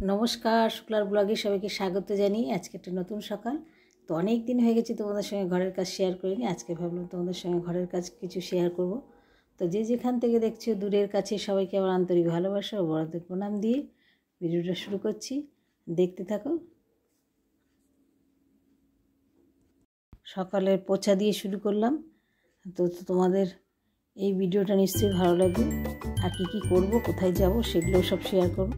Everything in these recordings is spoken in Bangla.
নমস্কার, শুক্লার ব্লগে সবাইকে স্বাগত জানিয়ে আজকে একটা নতুন সকাল। তো অনেক দিন হয়ে গেছে তোমাদের সঙ্গে ঘরের কাজ শেয়ার করিনি। আজকে ভাবলাম তোমাদের সঙ্গে ঘরের কাজ কিছু শেয়ার করব। তো যে যেখান থেকে দেখছো দূরের কাছে সবাইকে আমার আন্তরিক ভালোবাসা ও বড়দের প্রণাম দিয়ে ভিডিওটা শুরু করছি। দেখতে থাকো। সকালের পোছা দিয়ে শুরু করলাম। তো তোমাদের এই ভিডিওটা নিশ্চয়ই ভালো লাগবে। আর কি কি করব, কোথায় যাব, সেগুলোও সব শেয়ার করব।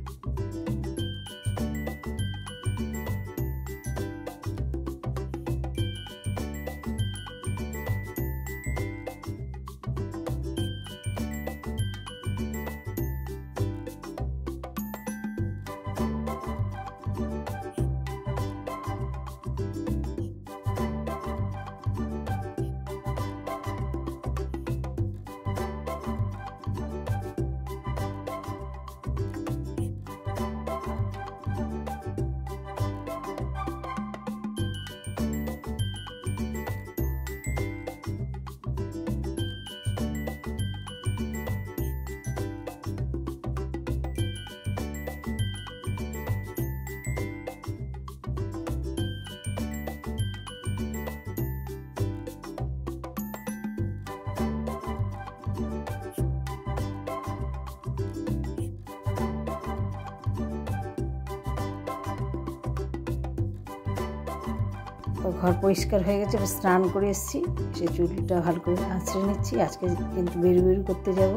তো ঘর পরিষ্কার হয়ে গেছে, স্নান করে এসেছি, সে চুলটা ভালো করে আঁচড়ে নিচ্ছি। আজকে কিন্তু বেরু করতে যাব,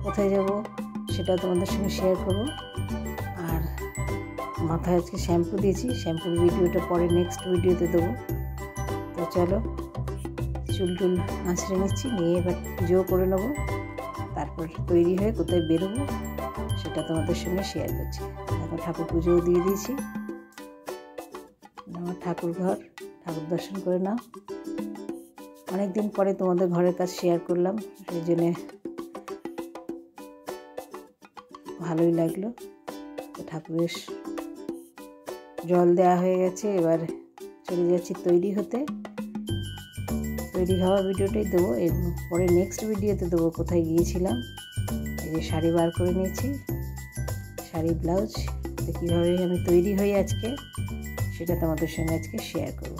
কোথায় যাব সেটা তোমাদের সঙ্গে শেয়ার করব। আর মাথায় আজকে শ্যাম্পু দিয়েছি, শ্যাম্পুর ভিডিওটা পরে নেক্সট ভিডিওতে দেবো। তো চলো, চুল আঁচড়ে নিচ্ছি, নিয়ে এবার পুজোও করে নেবো। তারপর তৈরি হয়ে কোথায় বেরোবো সেটা তোমাদের সঙ্গে শেয়ার করছি। এখন ঠাকুর পুজোও দিয়ে দিয়েছি। আমার ঠাকুর ঘর, ঠাকুর দর্শন করে নাও। অনেক দিন পরে তোমাদের ঘরের কাজ শেয়ার করলাম, সেই জন্যে ভালোই লাগলো। তো ঠাকুরের জল দেওয়া হয়ে গেছে, এবার চলে যাচ্ছি তৈরি হতে। তৈরি হওয়া ভিডিওটাই দেবো, এর পরে নেক্সট ভিডিওতে দেবো কোথায় গিয়েছিলাম। এই যে শাড়ি বার করে নিয়েছি, শাড়ি ব্লাউজ। তো কীভাবে আমি তৈরি হই আজকে সেটা তোমাদের সঙ্গে আজকে শেয়ার করব।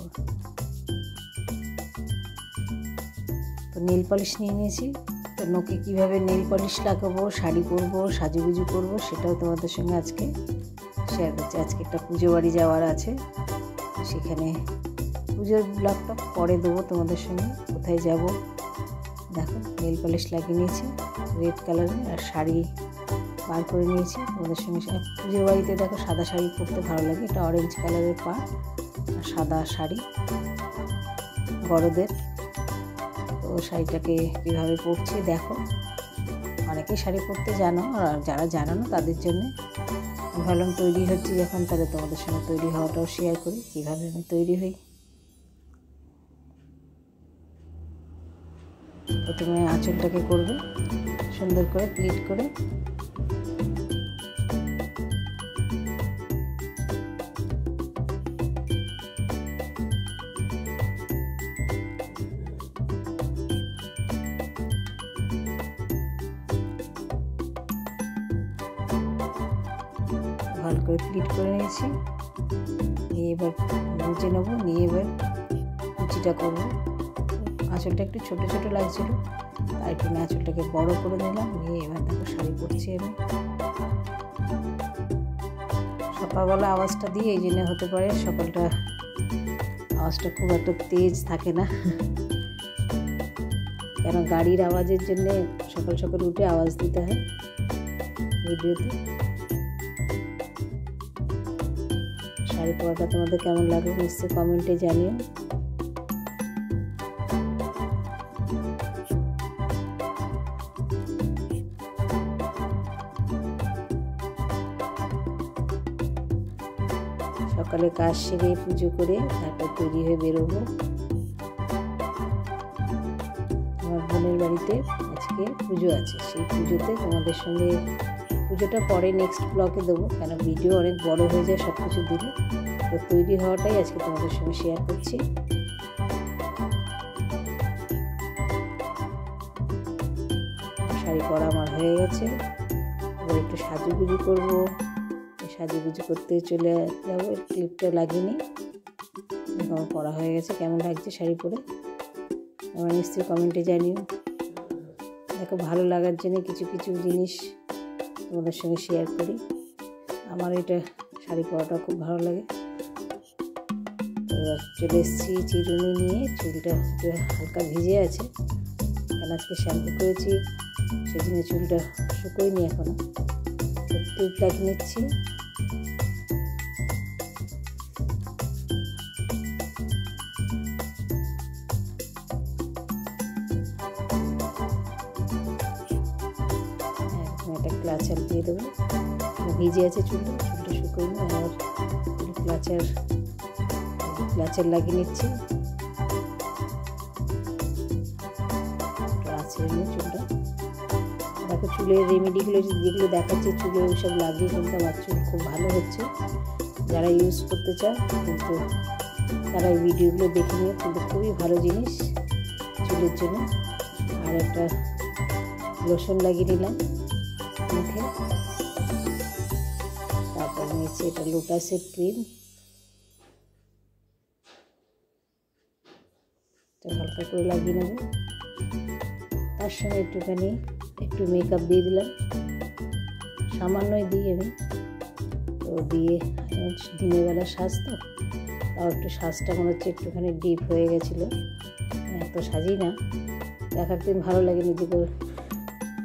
তো নেল পলিশ নিয়ে নিয়েছি। তো নোকে কীভাবে নেল পলিশ লাগাবো, শাড়ি পরবো, সাজুগুজু করবো সেটাও তোমাদের সঙ্গে আজকে শেয়ার করছি। আজকে একটা পুজো বাড়ি যাওয়ার আছে, সেখানে পুজোর ব্লগটা পরে দেবো তোমাদের সঙ্গে। কোথায় যাব দেখো, নেল পলিশ লাগিয়ে নিয়েছি রেড কালারের, আর শাড়ি বার করে নিয়েছি তোমাদের সঙ্গে। পুজো বাড়িতে দেখো সাদা শাড়ি পরতে ভালো লাগে, এটা অরেঞ্জ কালারের পা আর সাদা শাড়ি বড়দের। তো শাড়িটাকে কীভাবে পরছি দেখো। অনেকেই শাড়ি পরতে জানো, আর যারা জানো না তাদের জন্য ভালো। তৈরি হচ্ছি যখন, তাহলে তোমাদের সঙ্গে তৈরি হওয়াটাও শেয়ার করি, কীভাবে আমি তৈরি হই। প্রথমে আঁচলটাকে করবে সুন্দর করে প্লিট করে। ভালো করে প্লিট করে নিয়েছি, নিয়ে এবার বুঝে নেবো, নিয়ে এবার কুচিটা করবো। আঁচলটা একটু ছোটো ছোটো লাগছিল, তাই জন্য আঁচলটাকে বড় করে নিলাম। নিয়ে এবার দেখো শাড়ি পরছি আমি। সকালবেলা আওয়াজটা দিয়ে এই জন্য হতে পারে সকালটা আওয়াজটা খুব একটা তেজ থাকে না, কেন গাড়ির আওয়াজের জন্যে সকাল সকাল উঠে আওয়াজ দিতে হয় ভিডিওতে। শাড়ি পরাটা তোমাদের কেমন লাগে নিশ্চয়ই কমেন্টে জানিও। সকালে কাজ সেরে পুজো করে তারপর তৈরি হয়ে বেরোবো। আমার বোনের বাড়িতে আজকে পুজো আছে, সেই পুজোতে তোমাদের সঙ্গে, পুজোটা পরে নেক্সট ব্লগে দেবো, কেন ভিডিও অনেক বড় হয়ে যায় সব কিছু দিলে। তো তৈরি হওয়াটাই আজকে তোমাদের সঙ্গে শেয়ার করছি। শাড়ি পরা আমার হয়ে গেছে, এবার একটু সাজুগুজু করবো। সাজুগুজু করতে চলে যাবো। ক্লিপটা লাগিয়ে নিই। আমার পরা হয়ে গেছে। কেমন লাগছে শাড়ি পরে আমার নিশ্চয়ই কমেন্টে জানিও। দেখো, ভালো লাগার জন্য কিছু কিছু জিনিস তোমাদের সঙ্গে শেয়ার করি। আমার এটা শাড়ি পরাটা খুব ভালো লাগে। এবার চলে এসেছি চিরুনি নিয়ে। চুলটা হালকা ভিজে আছে, কারণ আজকে শ্যাম্পু করেছি, সেই জন্য চুলটা শুকোয়নি এখনো। ক্লিপ লাগিয়ে নিচ্ছি। একটা ক্লাচার দিয়ে দেবো। ভিজে আছে চুলটা শুকোয়নি। আবার ক্লাচার লাগিয়ে নিচ্ছি। চুলটা দেখো, চুলের রেমেডিগুলো যেগুলো দেখাচ্ছে চুলে ওইসব লাগিয়ে কিন্তু আমার চুল খুব ভালো হচ্ছে। যারা ইউজ করতে চায় কিন্তু তারা এই ভিডিওগুলো দেখে নিয়ে, কিন্তু খুবই ভালো জিনিস চুলের জন্য। আর একটা লোশন লাগিয়ে নিলাম মুখে। তারপর নিয়েছি এটা লোটাসের ক্রিম। হালকা করে লাগিয়ে নেব। তার সঙ্গে একটু মেকআপ দিয়ে দিলাম, সামান্যই দিই আমি। তো দিয়ে দিনের বেলা সাজ, তো তাও একটু সাজটা মনে হচ্ছে একটুখানি ডিপ হয়ে গেছিলো। এত সাজি না, দেখাতে ভালো লাগে। নিজেকে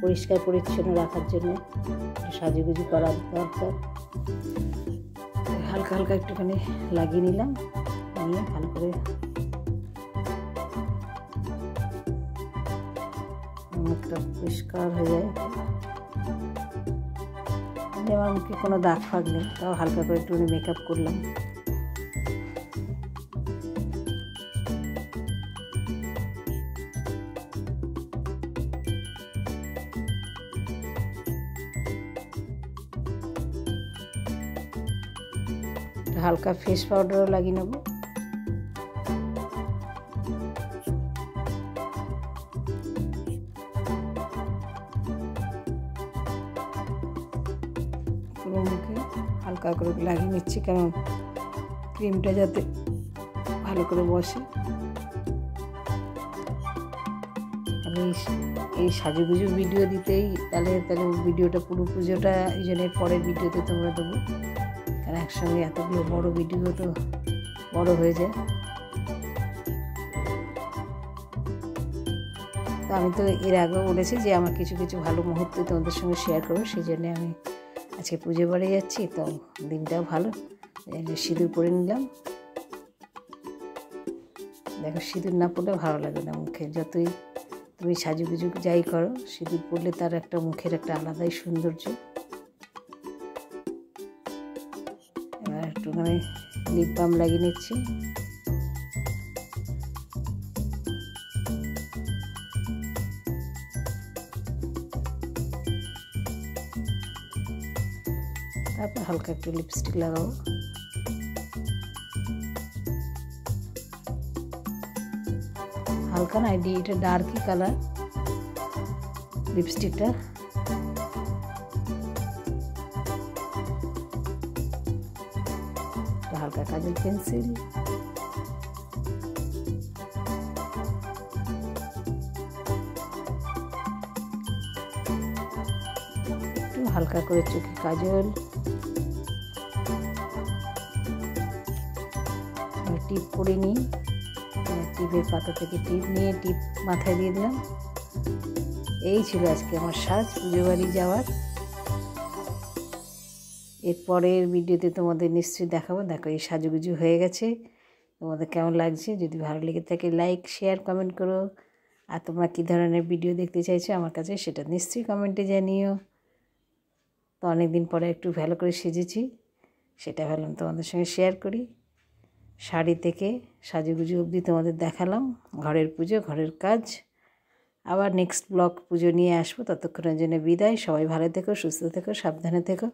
পরিষ্কার পরিচ্ছন্ন রাখার জন্য সাজুগুজু করার দরকার। হালকা হালকা একটুখানি লাগিয়ে নিলাম, নিয়ে ভালো করে মুখটা পরিষ্কার হয়ে যায়। আমার মুখে কোনো দাগ ফাগ নেই, তাও হালকা করে একটুখানি মেকআপ করলাম। হালকা ফেস পাউডারও লাগিয়ে নেব। পুরো মুখে হালকা করে লাগিয়ে নিচ্ছি, কারণ ক্রিমটা যাতে ভালো করে বসে। আমি এই সাজুগুজু ভিডিও দিতেই তাহলে ভিডিওটা পুরো পুজোটা এই জন্য পরের ভিডিওতে তোমরা দেবো, কারণ একসঙ্গে এতগুলো বড় ভিডিও তো বড় হয়ে যায়। তো আমি তো এর আগেও বলেছি যে আমার কিছু কিছু ভালো মুহূর্ত তোমাদের সঙ্গে শেয়ার করবো, সেই জন্য আমি আজকে পুজো বাড়ি যাচ্ছি। তো দিনটাও ভালো, সিঁদুর পরে নিলাম। দেখো, সিঁদুর না পরলে ভালো লাগে না মুখে। যতই তুমি সাজুগুজু যাই করো, সিঁদুর পরলে তার একটা মুখের একটা আলাদাই সৌন্দর্য। এবার একটুখানি লিপ বাম লাগিয়ে নিচ্ছি। তারপর হালকা একটু লিপস্টিক লাগাবো। হালকা না, এটা ডার্কই কালার লিপস্টিকটা। হালকা কাজল পেন্সিল, একটু হালকা করে চোখে কাজল, টিপ করে নিই। টিপের পাতা থেকে টিপ নিয়ে টিপ মাথায় দিয়ে দিলাম। এই ছিল আজকে আমার সাজ পুজো বাড়ি যাওয়ার। এরপরের ভিডিওতে তোমাদের নিশ্চয়ই দেখাবো। দেখো, এই সাজুগুজু হয়ে গেছে। তোমাদের কেমন লাগছে? যদি ভালো লেগে থাকে লাইক, শেয়ার, কমেন্ট করো। আর তোমরা কী ধরনের ভিডিও দেখতে চাইছো আমার কাছে সেটা নিশ্চয়ই কমেন্টে জানিও। তো অনেকদিন পরে একটু ভালো করে সেজেছি, সেটা ভাবলাম তোমাদের সঙ্গে শেয়ার করি। শাড়ি থেকে সাজুগুজু অবধি তোমাদের দেখালাম। ঘরের পুজো, ঘরের কাজ। আবার নেক্সট ব্লগ পুজো নিয়ে আসবো। ততক্ষণের জন্য বিদায়। সবাই ভালো থেকো, সুস্থ থেকো, সাবধানে থেকো।